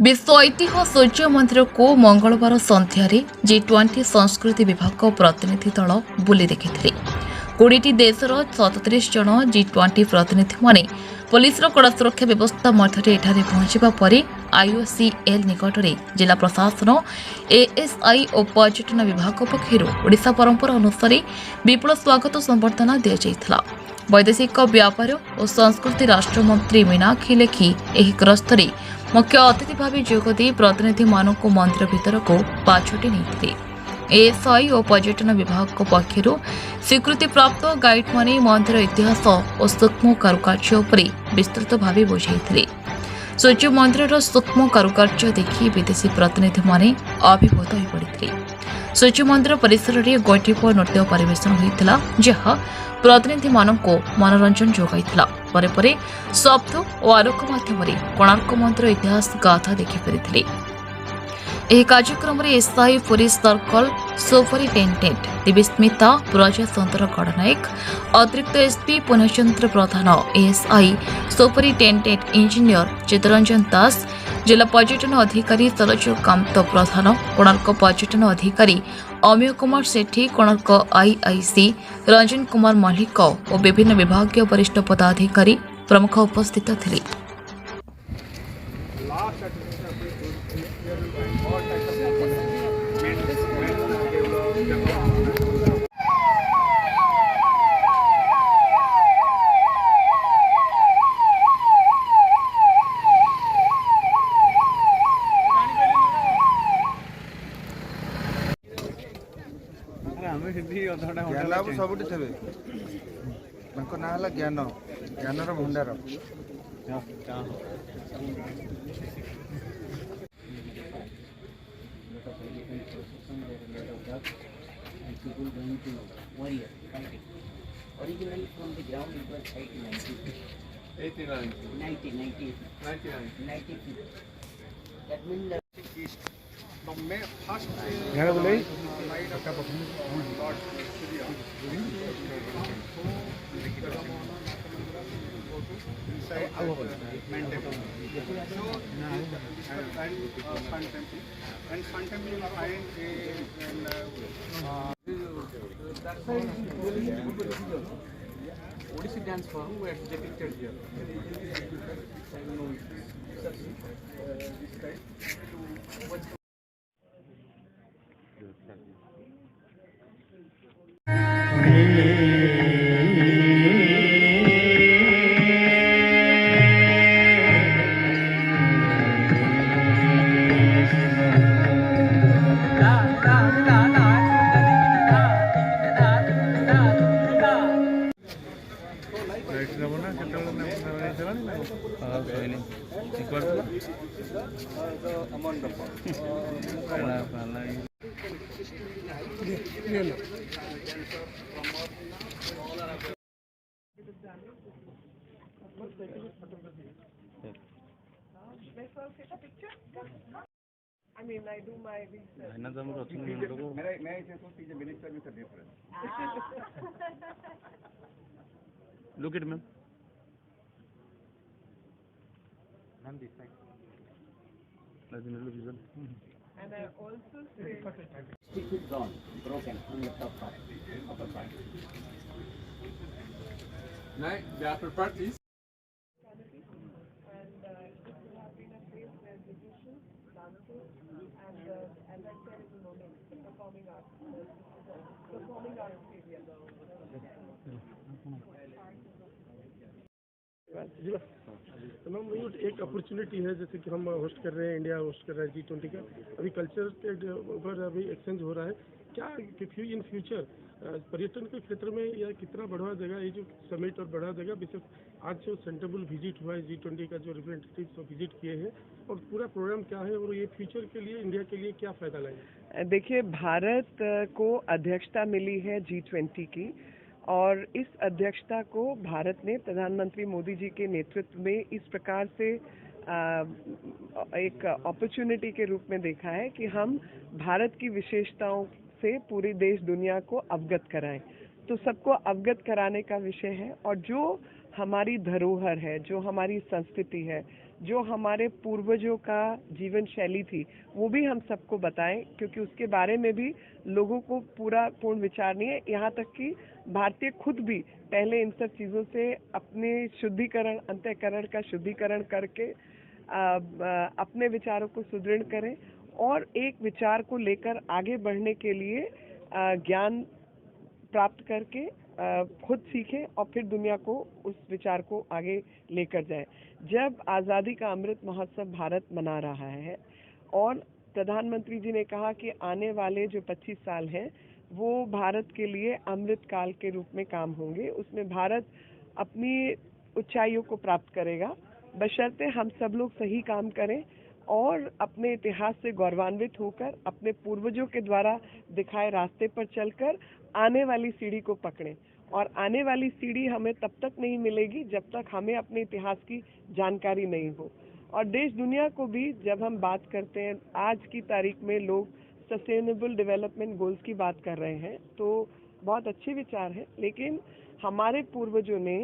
विश्व ऐतिह्य सूर्य मंदिर को मंगलवार सन्धार G20 संस्कृति विभाग प्रतिनिधि दल बुली देखि 20 देशर 37 जन G20 प्रतिनिधि माने पुलिसर कड़ा सुरक्षा व्यवस्था मध्य एठारे पहुंचवा पर IOCL निकट में जिला प्रशासन ASI और पर्यटन विभाग पक्षर ओडिशा परंपरा अनुसार विपुल स्वागत संबर्धना दि जाइथिला। वैदेशिक व्यापार और संस्कृति राष्ट्रमंत्री मीनाक्षी लेखी एही गस्तरे मुख्य अतिथि भाव जोगदे प्रतिनिधि मानक मंदिर भीतर को पाछोटी नहीं। ASI और पर्यटन विभाग पक्षर स्वीकृति प्राप्त गाइड माने मंदिर इतिहास और सूक्ष्म कारुकार्य उपरे विस्तृत भाव बुझाई। सूर्य मंदिर सूक्ष्म कारुकार्य देखि विदेशी प्रतिनिधि माने अभिभूत हो पड़ते। सूर्य मंदिर परिसर में गैठीपुआ नृत्य परिवेशन होता जहाँ प्रतिनिधि मानक मनोरंजन जोगाइथिला। परे परे शब्द और आलोक माध्यम कोणार्क मंदिर इतिहास गाथा देखिपारि। यह कार्यक्रम में SI पुरी सर्कल सुपरिटेडेंट दिव्यस्मिता प्रजा सन्तर गणनायक अतिरिक्त SP पुनचंद्र प्रधान ASI सुपरिटेडेंट इंजीनियर चितरंजन दास जिला पर्यटन अधिकारी सरोजकांत प्रधान कोणार्क पर्यटन अधिकारी अमेय कुमार सेठी कोणार्क IIC रंजन कुमार मल्लिक और विभिन्न विभागीय वरिष्ठ पदाधिकारी प्रमुख उपस्थित थे। ज्ञान सब ना ज्ञान ज्ञानर भंडार Originally from the ground it was 90. That means from May 1st and Sun Temple you find Odissi dance form were depicted here. I mean, I do my research. May I say so? She's a minister with a difference. Look at me. Ma'am, this side. And I also say stick is gone, broken on the top part, upper part. Now, they are prepared, please. and it will have been a place where musicians, dancers, and as I said in the morning, the performing arts area. तो ma'am ये एक opportunity है जैसे कि हम host कर रहे हैं, इंडिया होस्ट कर रहा है G20 का। अभी कल्चर के ऊपर अभी एक्सचेंज हो रहा है। क्या इन फ्यूचर पर्यटन के क्षेत्र में यह कितना बढ़ा देगा ये जो समिट और बढ़ा देगा? विशेष आज जो सेंटेबल विजिट हुआ है G20 का जो रिप्रेजेंटेटिव्स विजिट किए हैं और पूरा प्रोग्राम क्या है और ये फ्यूचर के लिए इंडिया के लिए क्या फायदा लाएगा? देखिए, भारत को अध्यक्षता मिली है G20 की और इस अध्यक्षता को भारत ने प्रधानमंत्री मोदी जी के नेतृत्व में इस प्रकार से एक अपॉर्चुनिटी के रूप में देखा है कि हम भारत की विशेषताओं से पूरी देश दुनिया को अवगत कराएं। तो सबको अवगत कराने का विषय है और जो हमारी धरोहर है, जो हमारी संस्कृति है, जो हमारे पूर्वजों का जीवन शैली थी वो भी हम सबको बताएं, क्योंकि उसके बारे में भी लोगों को पूर्ण विचार नहीं है। यहाँ तक कि भारतीय खुद भी पहले इन सब चीज़ों से अपने शुद्धिकरण, अंतःकरण का शुद्धिकरण करके अपने विचारों को सुदृढ़ करें और एक विचार को लेकर आगे बढ़ने के लिए ज्ञान प्राप्त करके खुद सीखें और फिर दुनिया को उस विचार को आगे लेकर जाएं। जब आज़ादी का अमृत महोत्सव भारत मना रहा है और प्रधानमंत्री जी ने कहा कि आने वाले जो 25 साल हैं वो भारत के लिए अमृत काल के रूप में काम होंगे, उसमें भारत अपनी ऊंचाइयों को प्राप्त करेगा, बशर्ते हम सब लोग सही काम करें और अपने इतिहास से गौरवान्वित होकर अपने पूर्वजों के द्वारा दिखाए रास्ते पर चलकर आने वाली सीढ़ी को पकड़ें। और आने वाली सीढ़ी हमें तब तक नहीं मिलेगी जब तक हमें अपने इतिहास की जानकारी नहीं हो। और देश दुनिया को भी जब हम बात करते हैं, आज की तारीख में लोग सस्टेनेबल डेवलपमेंट गोल्स की बात कर रहे हैं, तो बहुत अच्छे विचार हैं, लेकिन हमारे पूर्वजों ने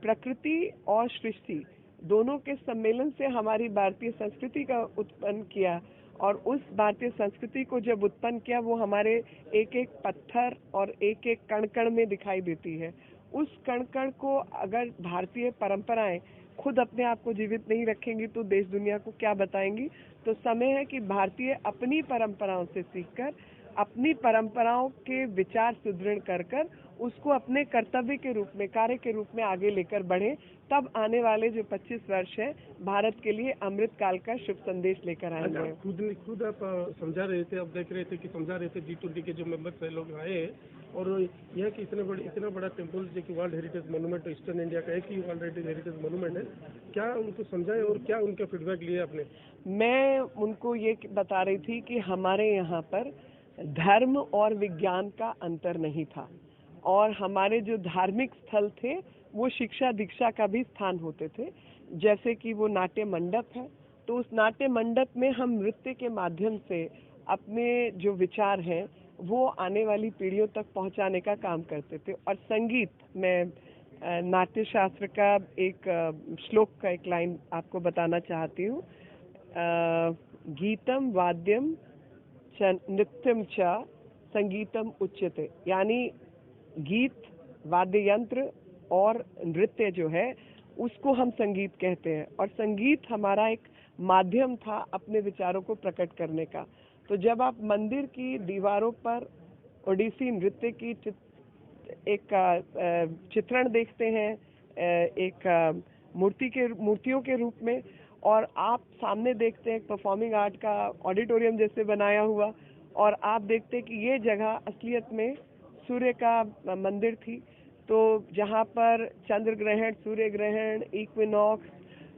प्रकृति और सृष्टि दोनों के सम्मेलन से हमारी भारतीय संस्कृति का उत्पन्न किया और उस भारतीय संस्कृति को जब उत्पन्न किया वो हमारे एक एक पत्थर और एक एक कण कण में दिखाई देती है। उस कण कण को अगर भारतीय परंपराएं खुद अपने आप को जीवित नहीं रखेंगी तो देश दुनिया को क्या बताएंगी। तो समय है कि भारतीय अपनी परंपराओं से सीखकर अपनी परंपराओं के विचार सुदृढ़ कर उसको अपने कर्तव्य के रूप में, कार्य के रूप में आगे लेकर बढ़े। तब आने वाले जो 25 वर्ष है भारत के लिए अमृत काल का शुभ संदेश लेकर आएंगे। खुद आप समझा रहे थे, आप देख रहे थे कि समझा रहे थे G20 के जो मेंबर्स है लोग आए और यह कि इतना बड़ा टेम्पल जो कि world heritage monument eastern India का एक ही वर्ल्ड हेरिटेज मोन्यूमेंट है, क्या उनको समझाए और क्या उनका फीडबैक लिया आपने? मैं उनको ये बता रही थी कि हमारे यहाँ पर धर्म और विज्ञान का अंतर नहीं था और हमारे जो धार्मिक स्थल थे वो शिक्षा दीक्षा का भी स्थान होते थे। जैसे कि वो नाट्य मंडप है, तो उस नाट्य मंडप में हम नृत्य के माध्यम से अपने जो विचार हैं वो आने वाली पीढ़ियों तक पहुंचाने का काम करते थे। और संगीत, मैं नाट्य शास्त्र का एक श्लोक का एक लाइन आपको बताना चाहती हूँ। गीतम वाद्यम नृत्यम च संगीतम उच्यते, यानी गीत, वाद्य यंत्र और नृत्य जो है उसको हम संगीत कहते हैं। और संगीत हमारा एक माध्यम था अपने विचारों को प्रकट करने का। तो जब आप मंदिर की दीवारों पर ओडिसी नृत्य की एक चित्रण देखते हैं, एक मूर्तियों के रूप में, और आप सामने देखते हैं परफॉर्मिंग आर्ट का ऑडिटोरियम जैसे बनाया हुआ, और आप देखते हैं कि ये जगह असलियत में सूर्य का मंदिर थी। तो जहाँ पर चंद्र ग्रहण, सूर्य ग्रहण, इक्विनॉक्स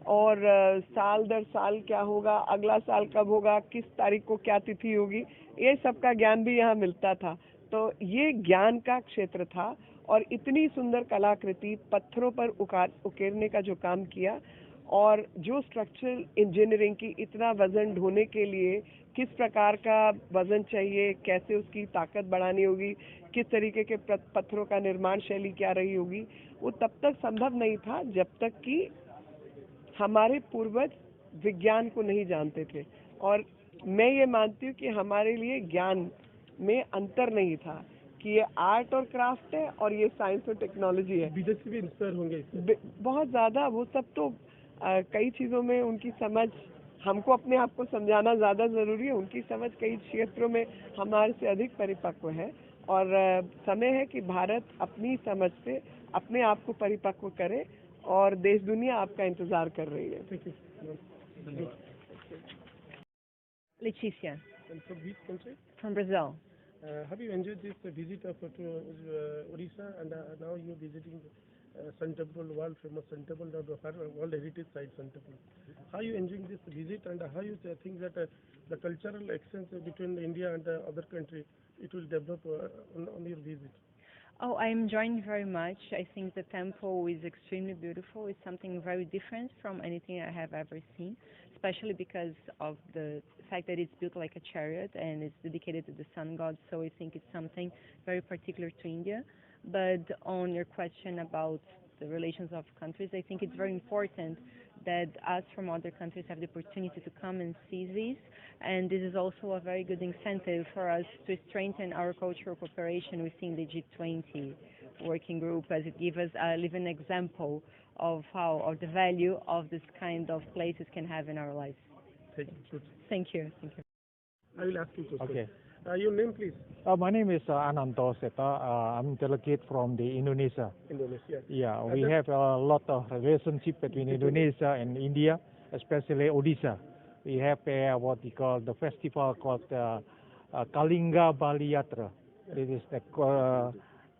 और साल दर साल क्या होगा, अगला साल कब होगा, किस तारीख को क्या तिथि होगी, ये सब का ज्ञान भी यहाँ मिलता था। तो ये ज्ञान का क्षेत्र था। और इतनी सुंदर कलाकृति पत्थरों पर उकेरने का जो काम किया, और जो स्ट्रक्चरल इंजीनियरिंग की इतना वजन ढोने के लिए किस प्रकार का वजन चाहिए, कैसे उसकी ताकत बढ़ानी होगी, किस तरीके के पत्थरों का निर्माण शैली क्या रही होगी, वो तब तक संभव नहीं था जब तक कि हमारे पूर्वज विज्ञान को नहीं जानते थे। और मैं ये मानती हूँ कि हमारे लिए ज्ञान में अंतर नहीं था कि ये आर्ट और क्राफ्ट है और ये साइंस और टेक्नोलॉजी है। विदेशी भी इंस्पायर होंगे बहुत ज़्यादा। वो सब तो कई चीज़ों में उनकी समझ, हमको अपने आप को समझाना ज़्यादा ज़रूरी है, उनकी समझ कई क्षेत्रों में हमारे से अधिक परिपक्व है। और समय है कि भारत अपनी समझ से अपने आप को परिपक्व करे, और देश दुनिया आपका इंतज़ार कर रही है। Leticia, And from which country? from Brazil. Have you enjoyed this visit to Odisha, and now you're visiting Sun Temple, world famous Sun Temple, World Heritage Site Sun Temple. How are you enjoying this visit, and how you think that the cultural exchange between India and other country it will develop on your visit? Oh, I'm enjoying very much. I think the temple is extremely beautiful. It's something very different from anything I have ever seen, especially because of the fact that it's built like a chariot and it's dedicated to the sun god. So I think it's something very particular to India. But on your question about the relations of countries, I think it's very important that us from other countries have the opportunity to come and see this. And this is also a very good incentive for us to strengthen our cultural cooperation within the G20 working group, as it gives us a living example of how, or the value of this kind of places can have in our lives. Thank you. Thank you. Thank you. I will ask you a question. Okay. Your name, please. My name is Ananto Seta. I'm delegate from the Indonesia. Indonesia. Yeah, we And have a lot of relationship between Indonesia and India, especially Odisha. We have what we call the festival called Kalinga Bali Yatra. This is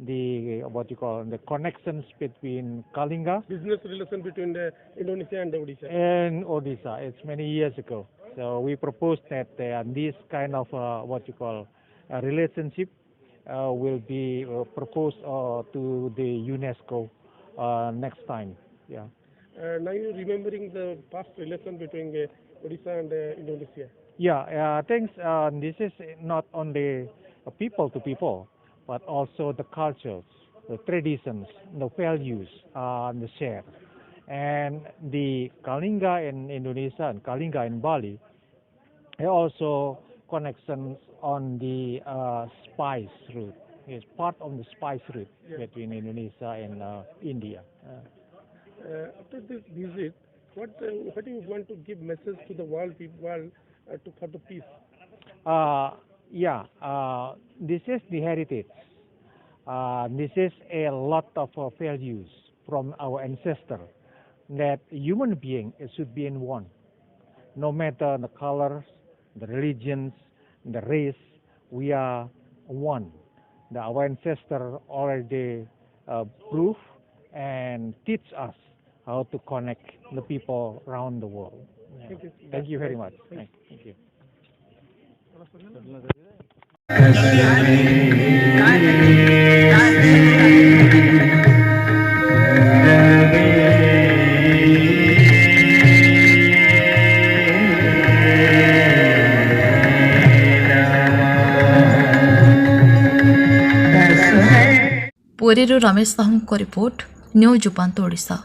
the what you call the connections between Kalinga business relation between the Indonesia and the Odisha. and Odisha. It's many years ago. So we proposed that this kind of what you call a relationship will be proposed to the UNESCO next time. Yeah. Now you're remembering the past relation between Odisha and Indonesia. Yeah. I think this is not only people to people, but also the cultures, the traditions, the values, the share. And the Kalinga in Indonesia and Kalinga in Bali are also connections on the spice route. It's part of the spice route between Indonesia and India. After this visit, what do you want to give message to the world for the peace? This is the heritage. This is a lot of values from our ancestors that human being should be in one. No matter the colors, the religions, the race, we are one. Our ancestors already prove and teach us how to connect the people around the world. Yeah. Thank you very much. Thank you. ପୁରୀରୁ ରମେଶ ସାହୁଙ୍କ report, news ଉପାନ୍ତ ଓଡ଼ିଶା।